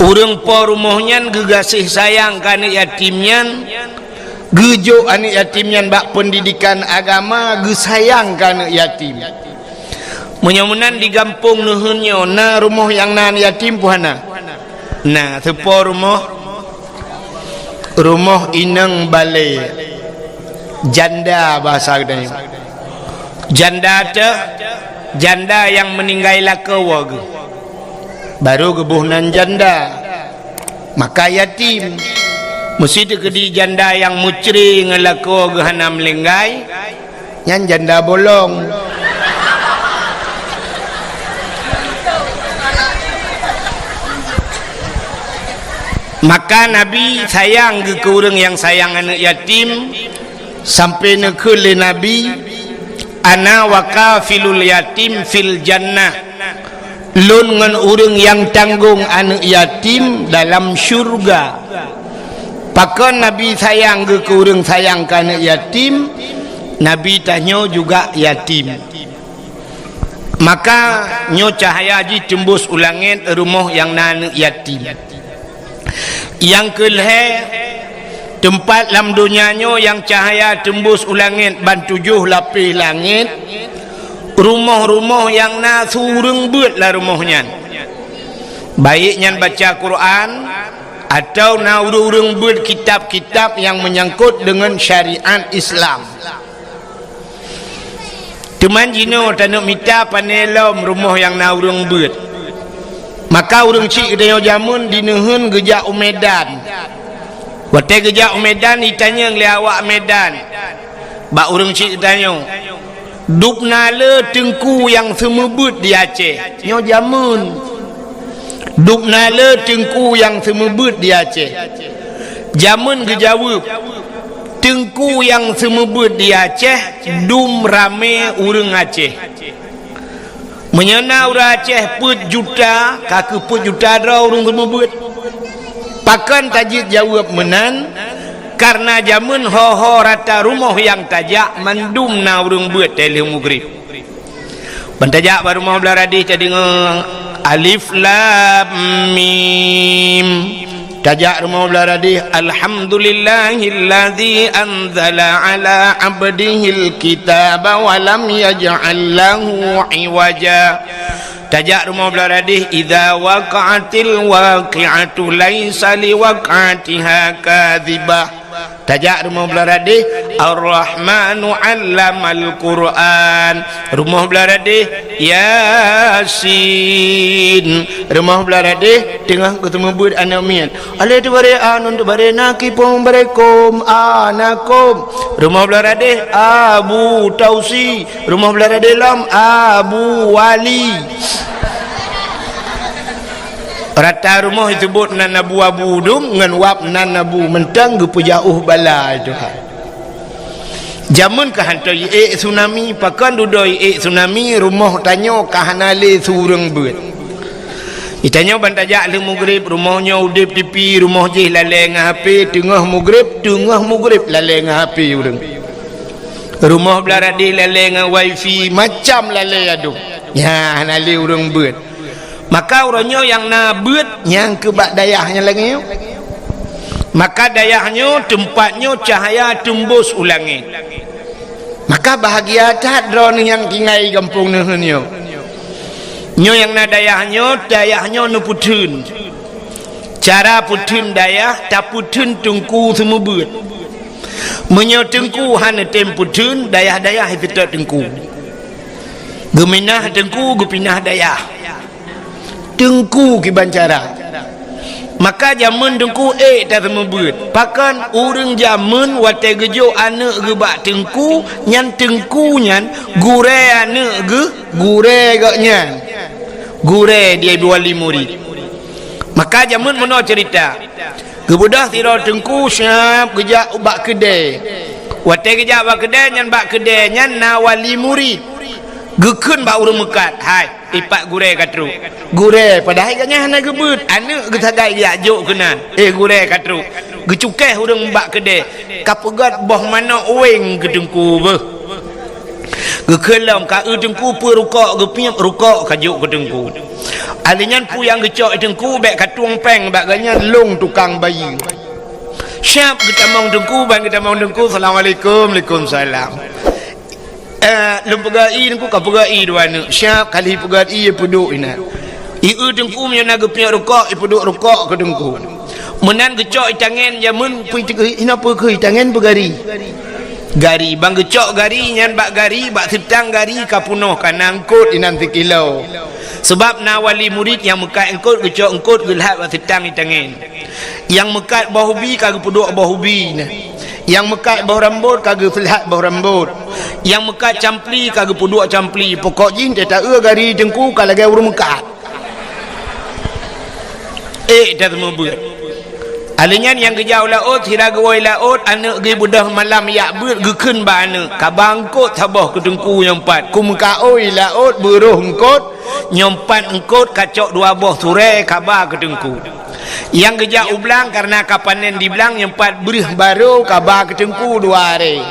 urang po rumahnya gegasih sayang kana yatimnya, gejo anak yatimnya bak pendidikan agama, gesayang kana yatim. Menyamunan di kampung nuhunnya na rumah yang nan yatim puhana. Nah, tepo rumah inang balai janda bahasa kedai. Janda yang meninggal lakawa ge. Baru gebuhnan janda. Maka yatim mesti kedi janda yang mucri ngelakawa ge hana melinggai. Nyan janda bolong. Maka Nabi sayang ke orang yang sayang anak yatim sampai nekele Nabi ana wa kafilul yatim fil jannah, lun ngan orang yang tanggung anak yatim dalam syurga. Pakan Nabi sayang ke orang sayang ke anak yatim, Nabi tanya juga yatim. Maka nyo cahaya ji tembus ulangin rumah yang anak yatim. Yang kelhe tempat dalam dunianya yang cahaya tembus ulangit ban 7 lapis langit, rumah-rumah yang na sureng beut lah rumahnya, baiknya baca Quran atau na urung beut kitab-kitab yang menyangkut dengan syariat Islam. Teman jino tanuk mita panelom rumah yang na urung beut. Maka urang cik kedaya jamun dinehun gejak Medan. Wate gejak Medan ditanya ngli awak Medan. Bak urang cik tanya, dupna le tengku yang semebut di Aceh. Nyo jamun. Dupna le tengku yang semebut di Aceh. Jamun gejawab, tengku yang semebut di Aceh dum rame urang Aceh. Menyana orang Aceh put juta, kaki put juta dah orang semua buat. Pakan tajid jawab menan, karena jamun ho rata rumah yang tajak mandum na orang buat telih mugrib. Bentajak baru mau belah radih jadi alif lam mim. Tajak rumah belah radih alhamdulillahilladzi anzala ala abdihil kitaba wa lam yaj'al lahu iwaja. Tajak rumah belah radih idza waqa'atil waqi'atu laisa liwaqa'atiha kadzibah. Tajak rumah belah radih ar-rahmanu 'allamal Qur'an. Rumah belah radih Yasin. Rumah belah radih tengah ketemu bud anak mian. Ale tu bare an untuk bare nakipum barekum anakum. Rumah belah radih Abu Tausi. Rumah belah radih lam Abu Wali. Rata rumah disebut nan Abu Dum ngan wap nan Abu mentang gepu jauh bala itu. Jamun ka hantai tsunami pakan dudoi tsunami rumah tanyo ka hanale sureng beut. Ditanya bantajak le mugrib rumahnya udip tipi rumah je lale ngah HP tengah mugrib lale ngah HP urang. Rumah belah radih lale ngah wifi macam lale adu. Ya hanale urang beut. Maka orangnya yang nabut yang kebak dayahnya lagi. Maka dayahnya tempatnya cahaya tembus ulangi. Maka bahagia tak drone yang tinggai kampung nuhunnya. Nyo yang na dayahnya nu putun. Cara putun dayah tak putun tengku semua beut. Menyo tengku hana tem putun dayah-dayah itu tak tengku. Geminah tengku gepinah dayah. Tengku kibancara. Maka jamun tengku tak semua beut. Pakan urang jamun wate gejo anak gebak tengku nyan tengku nyan gure anak ge gure gaknya. Gure dia wali murid. Maka jamun mono cerita. Gebudah tiro tengku syap gejak bak kedai. Wate gejak bak kedai nyan bak kedai nyan na wali murid. Gekun bak urang mekat. Hai, ipak gure katru. Gure padahal katnya hana gebut. Anak getagai dia juk kenan. Gure katru. Gecukeh urang bak kedai. Kapegat boh mana weng ke tengku beh. Gekelam ka tengku pu rukak gepiap rukak kajuk ke tengku. Alinyan pu yang gecok tengku bek katuang peng bak ganyan long tukang bayi. Siap kita mau tengku bang kita mau tengku. Assalamualaikum. Waalaikumsalam. Lempegai tengku kapegai dua ni. Siap kali pegai puduk ina. Iu tengku punya naga punya rokok puduk rokok ke tengku. Menan gecok tangan jamun pu ina pu ke tangan begari. Gari bang gecok gari nyan bak gari bak setang gari kapunoh kanangkut inanti kilo. Sebab na wali murid yang mekat engkut gecok engkut gelhat bak setang di tangan. Yang mekat bau hubi kagak puduk bau hubi nah. Yang mekat bau rambut kagak filhat bau rambut. Yang mekat campli kagak puduk campli. Pokok jin tak gari tengku kalau gaya urung mekat. Dah semua buat. Alinyan yang kejauh laut hira gawai laut anak gi budah malam yak beut gekun ba anak kabangkot sabah ke tengku nyompat kum kaoi laut beruh engkot nyompat engkot kacok dua boh sure kabar ke tengku yang kejauh ublang karena kapanen di belang nyompat berih baru kabar ke tengku 2 hari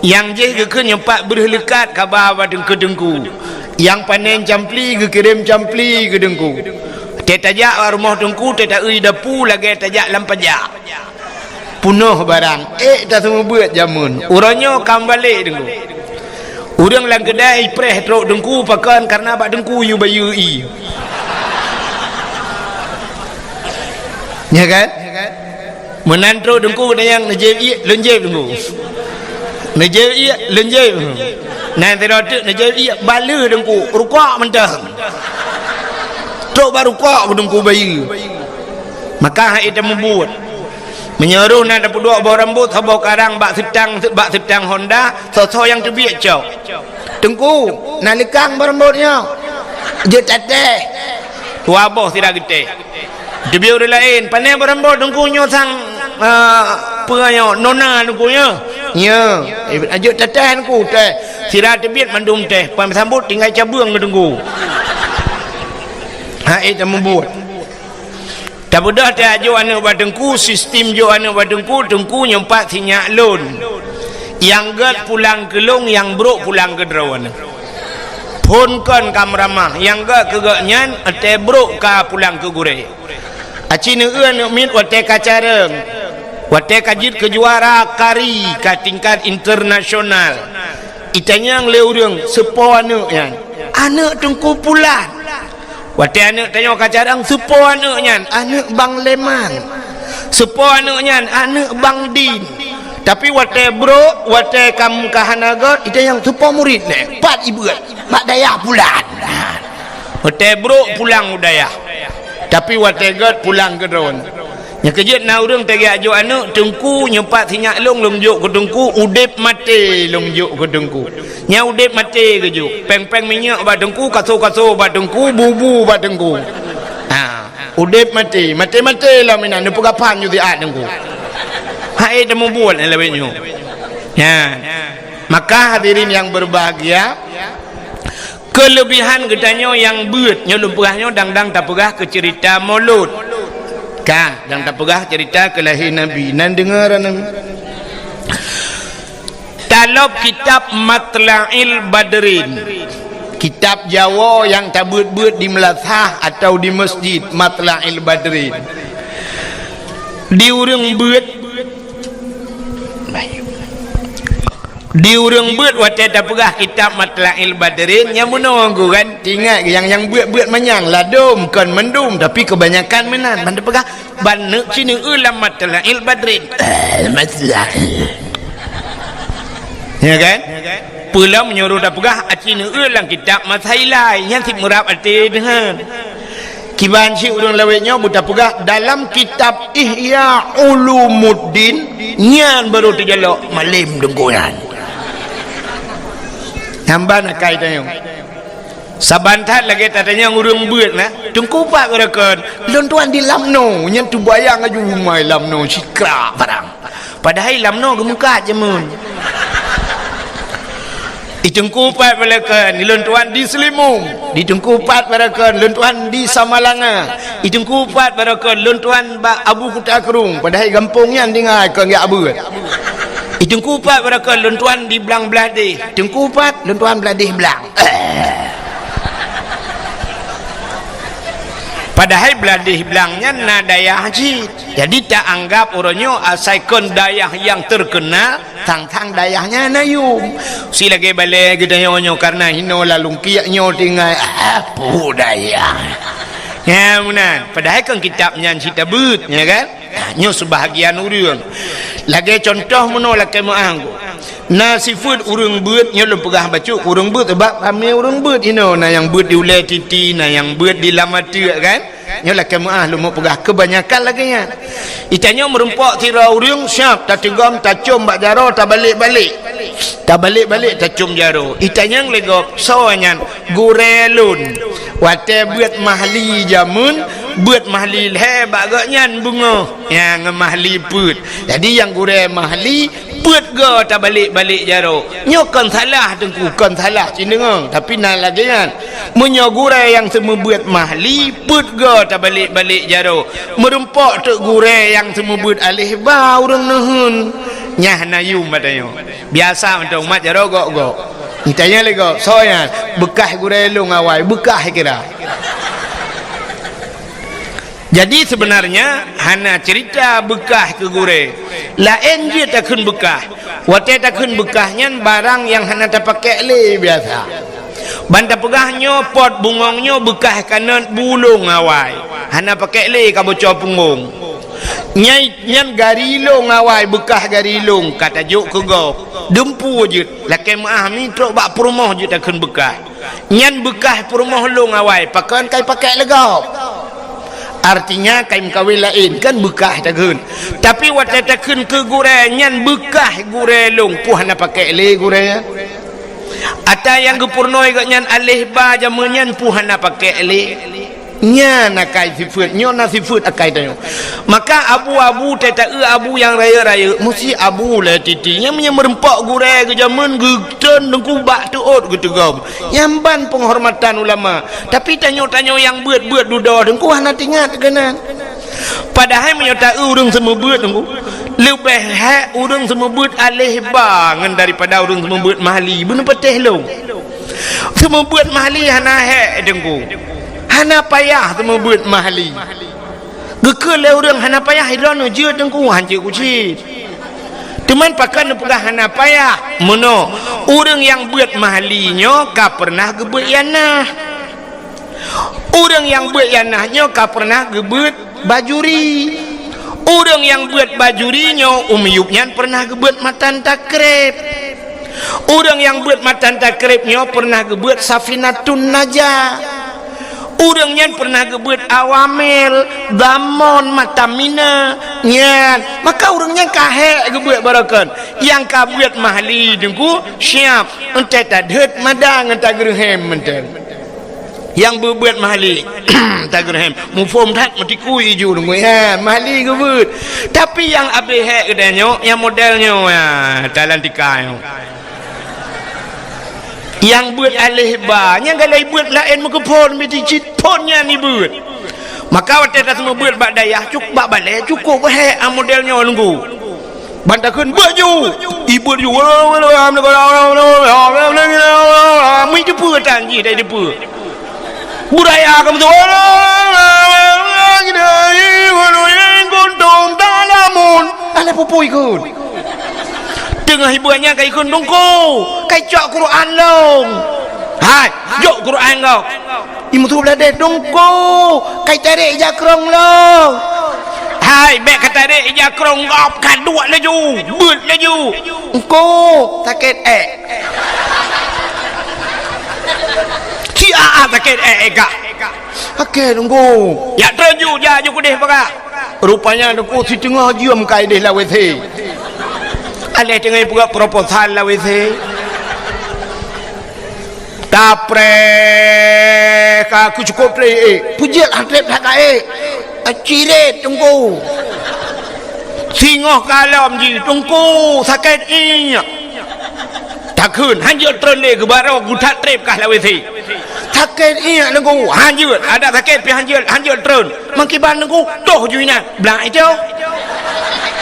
yang je gekun nyompat berih lekat kabar ke tengku yang panen campli gekirim campli ke tengku tetajak rumah tengku tetak ui dapu lagi tetajak lampajak punuh barang dah semua buat jamun urangnya kam balik tengku urang lang kedai preh trok tengku pakan karena bak tengku yu bayu i ya kan menan trok tengku yang najib i lenjib tengku najib i lenjib nanti rotuk najib i bala tengku rukak mentah truk baru kok tengku bayi maka hak itu membuat menyeruh nak dapat 2 bawah rambut habau karang bak setang Honda so yang terbiak cok tengku nalikang berambutnya je tateh wabah tidak gede terbiak orang lain pandai berambut tengku nyosang penganyo nona tengkunya ya je tateh tengku teh sirah terbiak mandum teh pan sambut tinggal cabung tengku itu membuat tak mudah tak jo anak badengku sistem jo anak badengku tengku nyempat sinyak lon yang gad pulang ke long yang bro pulang ke drawan pun kan kamramah yang gad ke gaknyan ate bro ka pulang ke gure acine eun mit wate kacareng wate kajit ke juara kari ka tingkat internasional itanya yang leureng sepo anak yan anak tengku pulang wate anak tanya kacarang sepo anaknya anak bang Leman sepo anaknya anak bang Din tapi wate bro wate kamu kahanagot itu yang sepo murid le 4 ibu mak daya pulang wate bro pulang udaya tapi wate god pulang ke drone nya kejut na urang tege ajo anak tengku nyempat sinyak long juk ke tengku udip mati long juk ke tengku nya udip mati ke juk peng-peng minyak ba tengku kaso-kaso ba tengku bubu ba tengku udip mati lah minan depu kapan ju tiat tengku hai temu buat lebenyo ya maka hadirin yang berbahagia kelebihan gedanya yang beut nya lumpurahnya dang-dang tak pegah ke cerita maulud kah dan tak pegah cerita kelahiran Nabi nan dengar Nabi talab kitab Matla'il Badrin kitab Jawa yang tak beut-beut di Melazah atau di masjid Matla'il Badrin diurang beut diurang beut wate tak pegah kitab Matla'il Badrin yang menunggu kan tinggal yang beut-beut manyang ladum kan mendum tapi kebanyakan menan ban pegah ban neuk sini ulam Matla'il Badrin ya kan pula menyuruh tak pegah acina ulang kitab masailai yang sip murab arti dengan kiban si urang lawetnya buta pegah dalam kitab Ihya Ulumuddin nyan baru terjalok malim dengkunan hamba nak kai tayong sabantat lagi tatanya ngurung beut nah tengku pak berakan lon tuan di lamno nyen tu bayang aju mai lamno sikra barang padahal lamno gemukat je mun ditengku pat berakan lon tuan di Selimung ditengku pat berakan lon tuan di Samalanga ditengku pat berakan lon tuan ba Abu Kuta Kerung padahal kampungnya dengar ke ngak beut tengku pat berakan lon tuan di Belang Beladih tengku pat lon tuan Beladih Belang padahal beladih belangnya na dayah haji. Jadi tak anggap orangnya asalkan dayah yang terkenal tang dayahnya nayum. Si lagi balik kita nyo karena hino lalu kiaknya tinggal apa dayah. Ya munan, padahal kan kitabnya cerita but, ya kan? Nyo sebahagian urang. Lagi contoh menolak kamu anggo. Na sifat urang but nyo lu pegah baca urang but sebab kami urang but ino na yang but di ulai titi, na yang but di lamatu kan? Nyo lah kamu lu mau pegah kebanyakan lagi nya. Itanya merempak tira urang siap tak tegam tak cum bak jaro tak balik-balik. Tak balik-balik tak cum jaro. Itanya legop soanyan gurelun. Wate buat mahli jamun buat mahli hebat agaknya bunga yang mahli put. Jadi yang gure mahli put go tak balik-balik jaro. Nyokan salah tengku kan salah cindengang tapi nak lagi kan. Menyo gure yang semua buat mahli put go tak balik-balik jaro. Merempak tek gure yang semua buat alih ba urang nehun. Nyah nayum matanya. Biasa untuk umat jaro gok. Itanya lego soalnya bekah gure lu ngawai bekah kira. Jadi sebenarnya hana cerita bekah ke gure. Lain dia takun bekah. Wate takun bekahnya barang yang hana tak pakai le biasa. Banta pegahnya pot bungongnya bekah kanan bulung ngawai. Hana pakai le ka bocor punggung. Nyan garilong ngawai bekah garilong kata juk ke gop. Dempu je laki maah ni truk bak perumah je takkan bekah. Nyan bekah perumah lu ngawai pakai kai pakai legau. Artinya kain kawin lain kan bekah takkan. Tapi waktu takkan ke gure nyan bekah gure long puhana pakai le gure ya. Ata yang gepurnoi gak nyan alih ba jamanyan puhana pakai le. Nya nakai sifat nyo na sifat akai tanyo. Maka abu-abu teta abu yang raya-raya mesti abu lah titinya merempak gure ke zaman geton dengku bak tuot getegam. Nyamban penghormatan ulama. Tapi tanyo-tanyo yang buat-buat duda dengku hana tingat kenan. Padahal menyata urang semua buat dengku. Lebih hak urang semua buat alih bangan daripada urang semua buat mahli. Benar petih long. Semua buat mahli hana hak dengku. Hana payah semua buat mahli. Gekal le orang hana payah hilang je tengku hancur kucing. Teman pakan pegah hana payah. Mono orang yang buat mahlinya ka pernah gebut yanah. Orang yang buat yanahnya ka pernah gebut bajuri. Orang yang buat bajurinya umyubnya pernah gebut matan takrib. Orang yang buat matan takribnya pernah gebut safinatun najah. Urangnya pernah gebut awamil, damon, matamina, nyan. Maka urangnya kahek gebut barakan. Yang kabuat mahli dengku siap. Entah tadhet madang entah gerhem mentang. Yang berbuat mahli tak gerhem. Mufum tak mati kui ju dengku ya mahli gebut. Tapi yang abeh kedanya, yang modelnya ya talantika. Yang buat alih banyak kalau buat lain muka pon mesti ponnya ni buat. Maka waktu dah semua buat bak dayah cukup bak balik cukup heh modelnya nunggu. Bantakan baju ibu ju mi depu tanji dari depu. Budaya kamu tu gondong dalamun ala popoi kun. Tengah hiburannya kai kun dongko kai cok Quran long. Hai jok Quran kau imu tu belade dongko kai tarik jakrong long. Hai bek kata tarik jakrong ngop kadua laju beut laju engko sakit si sakit gak okey dongko ya terju ja ju kudih pakai rupanya dongko si tengah jiam kai deh lawe the. Alih tengah buka proposal lah wese. Tapre aku cukup le. Pujat hantrep tak ciret tunggu. Singoh kalam ji tunggu sakit inya. Takun hanjut terle ke baro gutat trep kah lah wese. Sakit inya tunggu hanjut ada sakit pi hanjut tren. Mangkiban tunggu toh juina belang itu.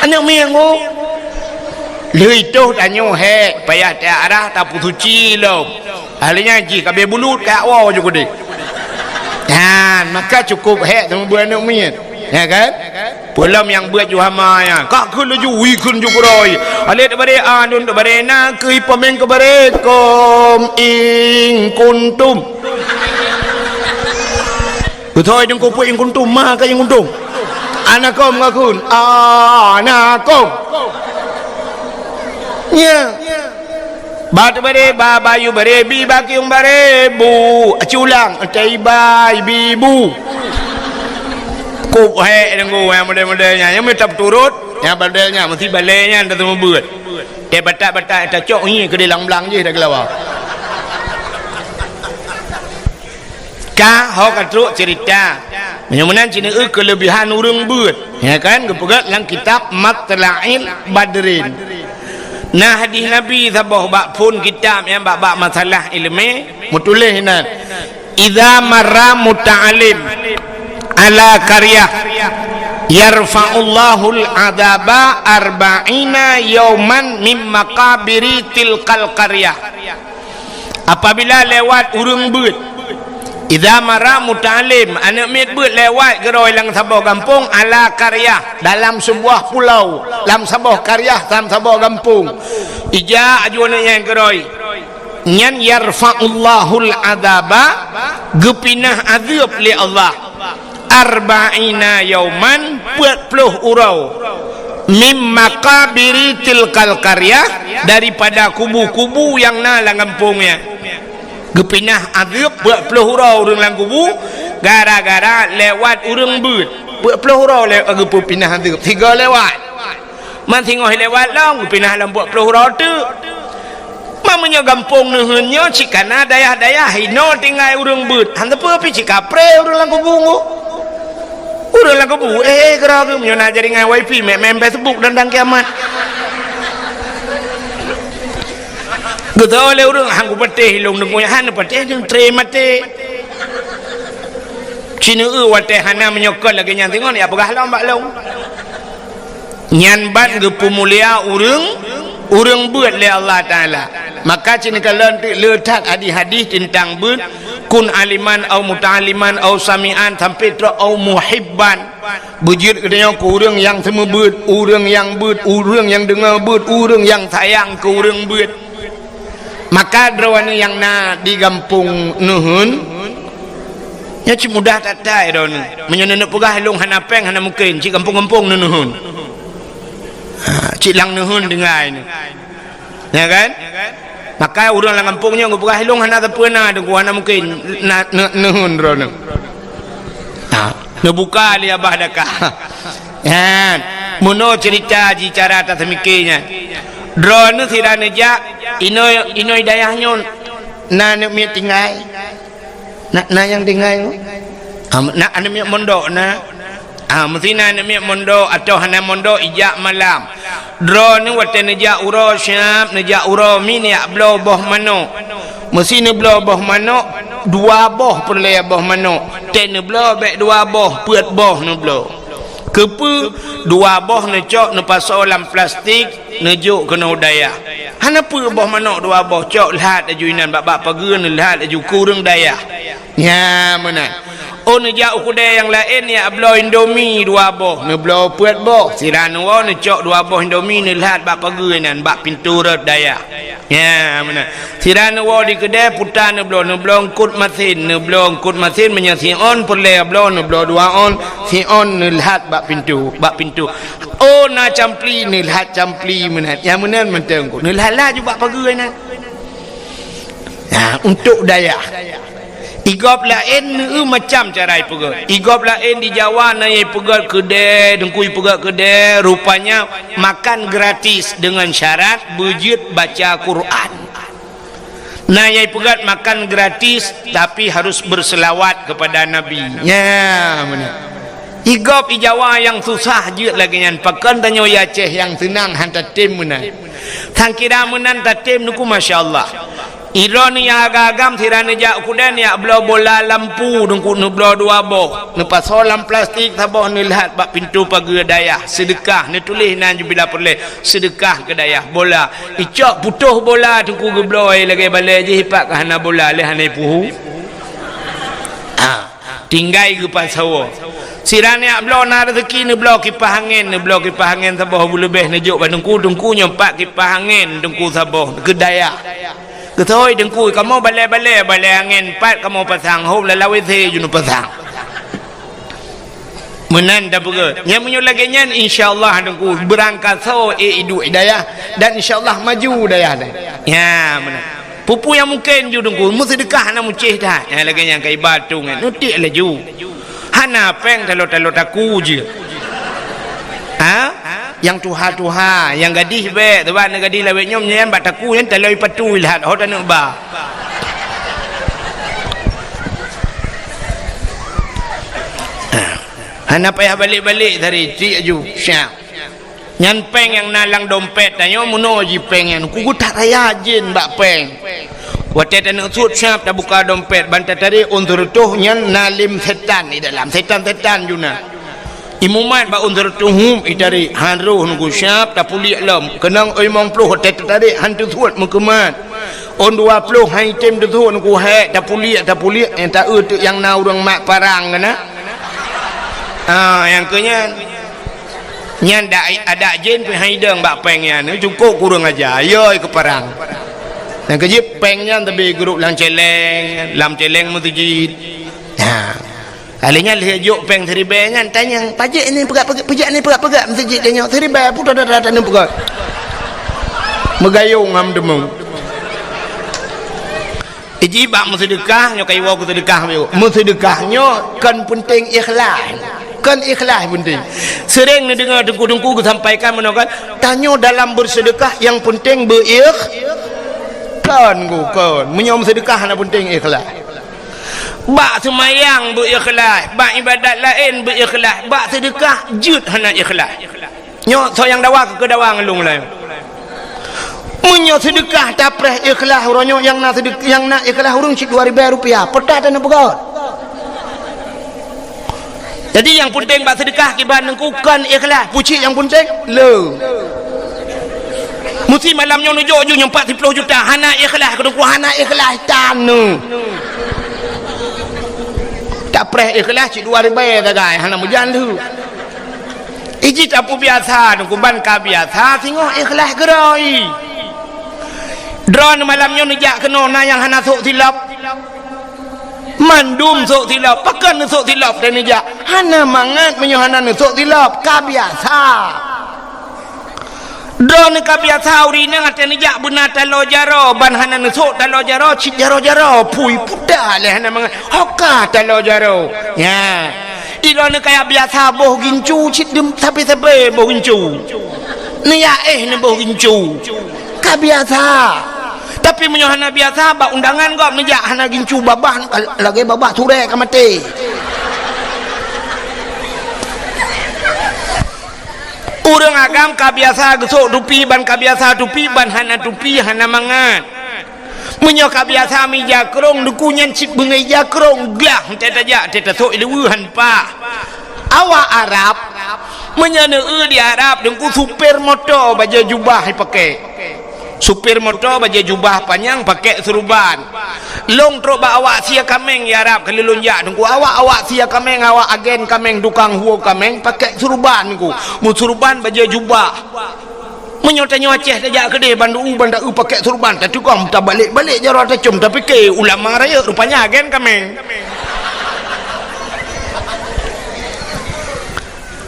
Anak miangu lui tu tanyo he payah tak arah tak putuci lo ahlinya ji kabe bulut ka awo juga deh. Ha maka cukup hek sama buat anak miat ya kan pulam yang buat juhama ya kak kena juwi kun jukuroi alit bare anun bare na kui pemeng ke bare kom ing kuntum betul deng kopo ing kuntum mah ka ing kuntum anakom ngakun anakom ya bat bare babayu bare bi bakiung bare bu aculang taibai bibu kup he dengan yang model-modelnya yang metap turut yang modelnya mesti baliknya anda semua buat dia batak-batak tak cok ni ke dalam belang je dah kelawar kah hok atruk cerita menyamanan Cina kelebihan urang buat ya kan kepegat dalam kitab Matla'il Badrin nah hadis Nabi sabah bak pun kitab yang bak masalah ilmi mutulih nan idza marra muta'alim ala karyah yarfa'ullahul adaba arba'ina yauman mim makabiri tilkal karyah apabila lewat urang beut idza mara muta'alim anak mit beut lewat geroi lang sabah kampung ala karyah dalam sebuah pulau dalam sebuah karyah dalam sebuah kampung ija ajuana yang geroi nyan yarfa'ullahul adaba gepinah azab li Allah arba'ina yauman 40 urau mim makabiri tilkal karyah daripada kubu-kubu yang na lang kampungnya gepinah azab 40 urau urang lang kubu gara-gara lewat urang beut 40 urau lewat gepinah azab 3 lewat man tengok lewat long gepinah lang 40 urau tu mamanya kampung neuheunnya cikana dayah-dayah hino tinggal urang beut hanta pi cikapre urang lang kubu urang lang kubu gerak ke menyona jaringan wifi main Facebook dan kiamat gitu oleh urang hangku patih hilung dengoy han patih jeung tre mate Cina wate hana menyokol lagi nyan tengok ya pegah long bak long nyan ban ge pemulia urang beut le Allah taala maka Cina kalau letak hadis-hadis tentang beut kun aliman au muta'aliman au sami'an sampai terus au muhibban bujit kedanya ke urang yang semua beut urang yang beut urang yang dengar beut urang yang sayang ke urang beut maka drawana yang na di kampung nuhun nya ci mudah tatai don menyenenek pegah long hanapeng hana mungkin ci kampung-kampung nuhun ci lang nuhun dengai ni ya kan maka urang lang kampungnya ngupegah long hana tapena dengku hana mungkin nuhun drone nebuka li abah dakah ya muno cerita ji cara ta semikirnya drone sirane ja inoi dayahnya na mi tinggal na yang tinggal na ane mi mondok na mesti na ane mi mondok atau hana mondok ijak malam drone wate neja uro syab neja uro min ya blo boh mano mesti ne blo boh mano dua boh perle boh mano ten blo be dua boh peut boh ne blo kepu dua boh ne cok ne pasal dalam plastik ne juk kena udaya hana pu boh manok dua boh cok lihat ajuinan bab pageun lihat aju kurang daya ya mana oh ne jau kuda yang lain ya blo indomie dua boh ne blo peut boh siran wo ne cok dua boh indomie ne lihat bab pageunan bab pintu red daya ya mana siran wo di kedai putan ne blo kut mesin ne blo kut mesin menyasi on perle blo ne blo dua on si on ne lihat bab pintu oh na campli ne lihat campli mana yang mana menteng ko ne lihat juga pageunan ya untuk daya igop lain macam cara pegat igop lain di Jawa na ye pegat kedai dengkui pegat kedai rupanya makan gratis dengan syarat bujut baca Quran na ye pegat makan gratis tapi harus berselawat kepada Nabi ya mana igop di Jawa yang susah je lagi nyan pakan tanyo Aceh yang senang hantar tim mana tang kira menan tatim nuku masyaallah Iron yang agam tirane jak kudan ya belo bola lampu dengku nu belo dua boh nu pasolam plastik taboh ni lihat bak pintu pagi dayah sedekah ni tulis nan bila perle sedekah ke dayah bola icok putuh bola dengku geblo lagi balai je hipak ke hana bola le hana puhu tinggal ke pasawa sirane ablo na rezeki ni blo kipas angin sabah lebih nejuk dengku nyempat kipas angin dengku sabah kedaya ketoi dengku kamu balai angin pat kamu pasang hop lalawi se junu pasang menan dah berat yang menyulagi nyan insyaallah dengku berangkat so hidup hidayah dan insyaallah maju dayah ya menan pupu yang mungkin ju dengku sedekah nak mucih dah yang lagi yang kai batu kan nutik lah ju hana peng talo taku je yang tuha yang gadis be tu ban gadis lawet nyom nyen bat taku yang talo patu lihat hot anu ba hana payah balik dari cik ju syah nyan peng yang nalang dompet tanya muno ji peng yang ku tak raya jin bak peng wate tan sud syap dah buka dompet bantat tadi undur tuh nyan nalim setan di dalam setan juna imumat ba undur tuhum idari hanru nunggu syap dah pulik lam kenang oi mong pluh wate tadi hantu suat mukemat on 20 hai tem tu nunggu hek dah pulik entah tu yang na urang mak parang kana yang kenya nyan ada jin pi haidang bak peng nya ni cukup kurang aja yoi ke parang yang kejip pengnya tapi grup lam celeng mutujid kalinya lihat juk peng seribe nya tanya pajak ni pegak ni pegak masjid dia nyok seribe putar dah ni pegak megayung ngam demung iji bak sedekah nyo kai wa ku sedekah mu sedekahnya kan penting ikhlas penting sering ni dengar dengku sampaikan menakan tanya dalam bersedekah yang penting kan menyom sedekah nak penting ikhlas bak semayang berikhlas bak ibadat lain berikhlas bak sedekah jut hana ikhlas nyok soyang dawa ke dawa ngelung lah menyok sedekah tapreh ikhlas ronyo yang nak sedekah yang nak ikhlas urung cik 2000 rupiah pedah tanah pegot. Jadi yang penting bak sedekah kiban nengkukan ikhlas pucik yang penting le mesti malamnya nujuk je 40 juta hana ikhlas kedengku hana ikhlas tanu tak preh ikhlas cik 2000 dah guys hana mujan tu iji tapu biasa nengku ban ka biasa tengok ikhlas geroi drone malamnya nujak kena na yang hana sok silap mandum sok tilap pakan sok tilap dan nija hana mangat menyohana sok tilap ka biasa don ka biasa urina ngate nija benar talo jaro ban hana sok talo jaro cik jaro pui puda le hana mangat hoka talo jaro ya ilone kaya biasa boh gincu cik dem sape boh gincu ni ya ni boh gincu ka biasa tapi menyohana biasa bak undangan kau menjak hana gincu babah lagi babah turek ke mati urang agam ka biasa gesok tupi ban ka biasa tupi ban hana tupi hana mangat menyo ka biasa mi jakrong dukunyan cip bengai jakrong glah teta sok iluhan pa awak Arab menyana di Arab dengku super motor baju jubah pakai supir motor baju jubah panjang pakai seruban long truk awak sia kameng ya Arab kali lunjak dengku awak sia kameng awak agen kameng dukang huo kameng pakai seruban ku mu seruban baju jubah menyotanya Aceh saja kedai bandu pakai seruban tak tukang tak balik jaro tak cum tapi ke ulama raya rupanya agen kameng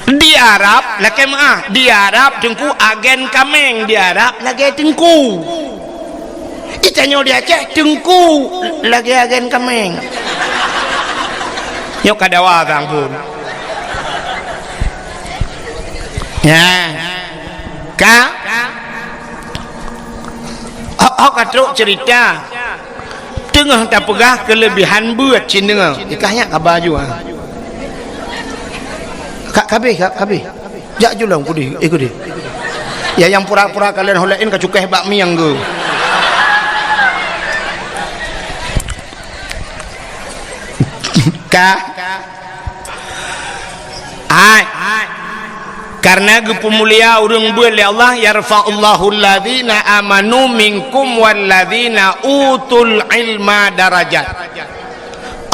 di Arab laki di Arab dengku agen kameng di Arab lagi tengku itanya di Aceh tengku lagi agen kameng nyok kadawa bang pun ya ka katruk cerita tengah tak pegah kelebihan buat cindeng ikahnya kabar juga kabeh jak julang kudi ikudi ya yang pura-pura kalian holein ka cukai bakmi yang ge karena gepemulia urang beul Allah yarfa'ullahu alladzina amanu minkum walladzina utul ilma darajat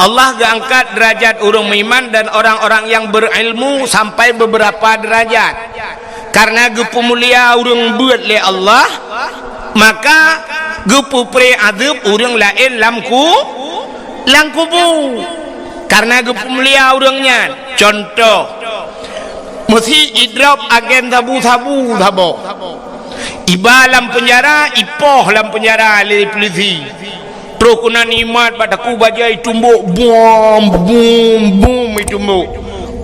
Allah angkat derajat orang beriman dan orang-orang yang berilmu sampai beberapa derajat. Karena gepu mulia orang buat le Allah, maka gepu pre adab orang lain lam kubu. Karena gepu mulia orangnya. Contoh, mesti idrap agen sabu-sabu sabo. Iba lam penjara, ipoh lam penjara le polisi. Terus kuna nikmat padaku bajai tumbuk bom itumbuk.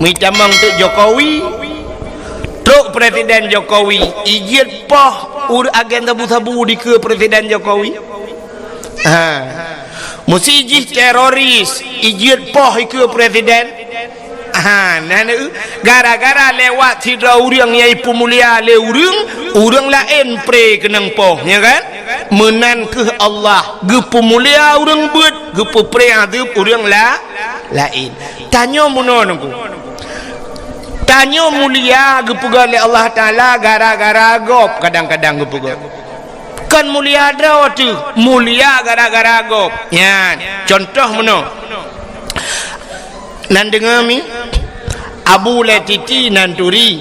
Mitamang tu Jokowi. Terus Presiden Jokowi ijit poh agen sabu-sabu di ke Presiden Jokowi. Mesti ijit teroris ijit poh ke Presiden. Gara-gara lewat sidra urang yang ipu mulia le urang lain pre kenang poh, ya kan? Menan ke Allah gepu mulia urang buat gepu pre adab urang lain. Tanya munon aku. Tanya mulia gepu le Allah Taala gara-gara gop kadang-kadang gepu gop. Kan mulia dah tu, mulia gara-gara gop. Ya, contoh muno. Nan dengar mi Abu Latiti Nanturi.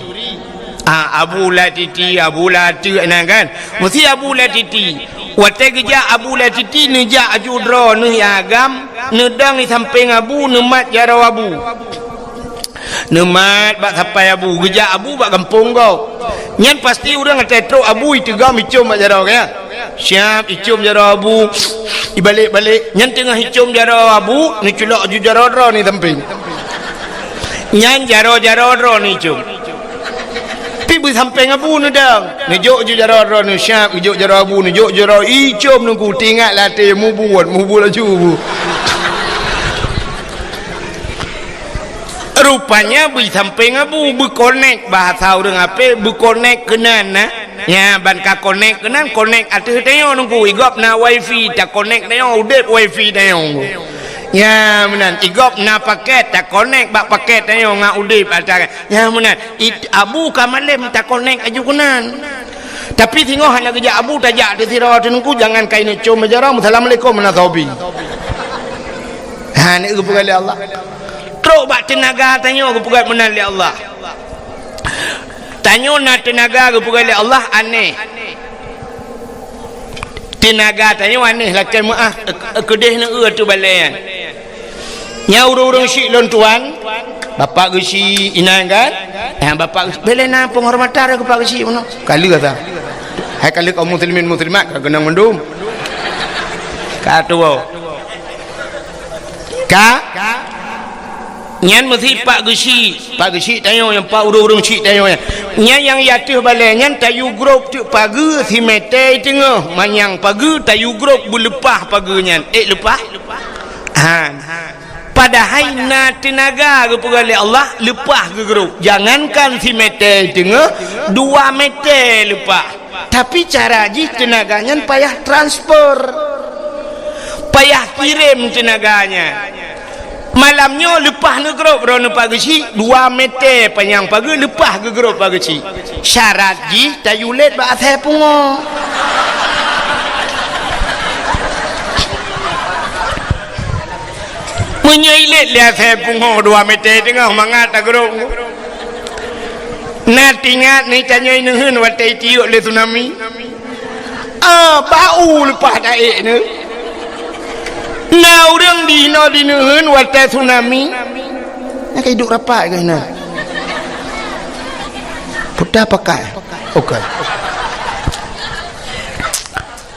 Abu Latiti kan. Mesti Abu Latiti. Wate geja Abu Latiti neja ajudro ne agam, nedang di samping Abu nemat jaro Abu. Nemat bak sampai Abu geja Abu bak kampung kau. Nyan pasti orang tetro Abu itu gam icum bak jaro ya. Siap icum jaro Abu. Ibalik-balik nyan tengah icum jaro Abu, ni culak ju jaro ro ni samping. Nyan jaro ro ni icum. Pi bu samping Abu ni dang. Ni jok ju jaro ro ni siap jok jaro Abu ni jok jaro icum nunggu tinggal latih mu buat laju bu. Rupanya bu samping Abu bu connect bahasa orang apa bu connect kenan na. Ya ban ka connect kenan connect atuh teo nunggu igop na wifi tak connect teo udet wifi teo. Ya menan igop na paket tak connect bak paket teo ngak udip atare. Ya menan Abu kamalem tak connect aju kenan. Tapi tengok hanya kerja Abu tajak di sira nunggu jangan kain cum majara assalamualaikum menasobi. Ni kepugali Allah. Teruk bak tenaga tanya kepugali menan li Allah. Tanya nak tenaga kepada Allah aneh. Tenaga tanya aneh lakan maaf kedih nak tu balayan. Nya urang-urang syik lon tuan, bapak gesi inang kan? Bapak belena penghormatan kepada gesi mana? Kali kata. Hai kali kaum muslimin muslimat kena mendum. Kata nyan mesti Pak Gesi tanya yang Pak urung-urung cik tanya nyan yang yatuh balai nyan tayu grup tu pagi si metai tengah manyang pagi tayu grup bulepah pagi nyan lepah padahal na tenaga kepada Allah lepah ke grup jangankan si metai tengah 2 meter lepah tapi cara ji tenaga nyan payah transfer payah kirim tenaganya malamnya lepas ke grup rona pagi 2 meter panjang pagi lepas ke grup pagi syarat ji tayulet bak saya pungo menyailet lihat saya pungo 2 meter tengah mangat tak grup nak tingat ni tanya ini watai tiuk le tsunami bau lepas daik ni na orang di nuhun watai tsunami nak hidup rapat ke na putar pakai okey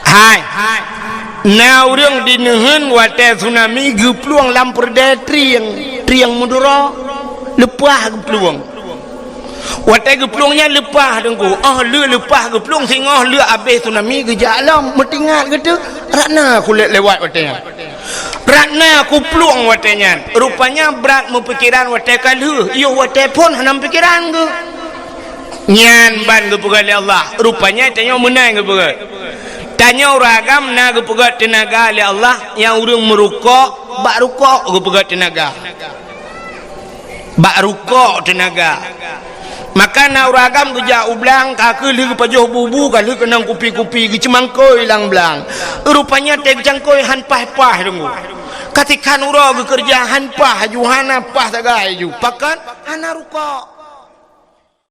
hai na orang di nuhun watai tsunami gepluang lampur de triang mudura lepah gepluang watai gepluangnya lepah dengku lepah gepluang singah le habis tsunami gejalam metingat gitu ratna kulit lewat watainya ratna aku peluang watainya rupanya berat mempikiran watai kalu yo watai pun hanam pikiran ke nyan ban ke pegali Allah rupanya tanya menang ke pegali tanya ragam na ke pegali tenaga oleh Allah yang urung merukuk bak rukuk ke pegali tenaga bak rukuk tenaga maka na uragam kerja ublang kaki li pajoh bubu kali kenang kupi-kupi ke cemangkoi lang blang rupanya teg cangkoi han pah-pah dengu ketika nuro kerjaan pah juhana pah tagai ju pakan hana ruko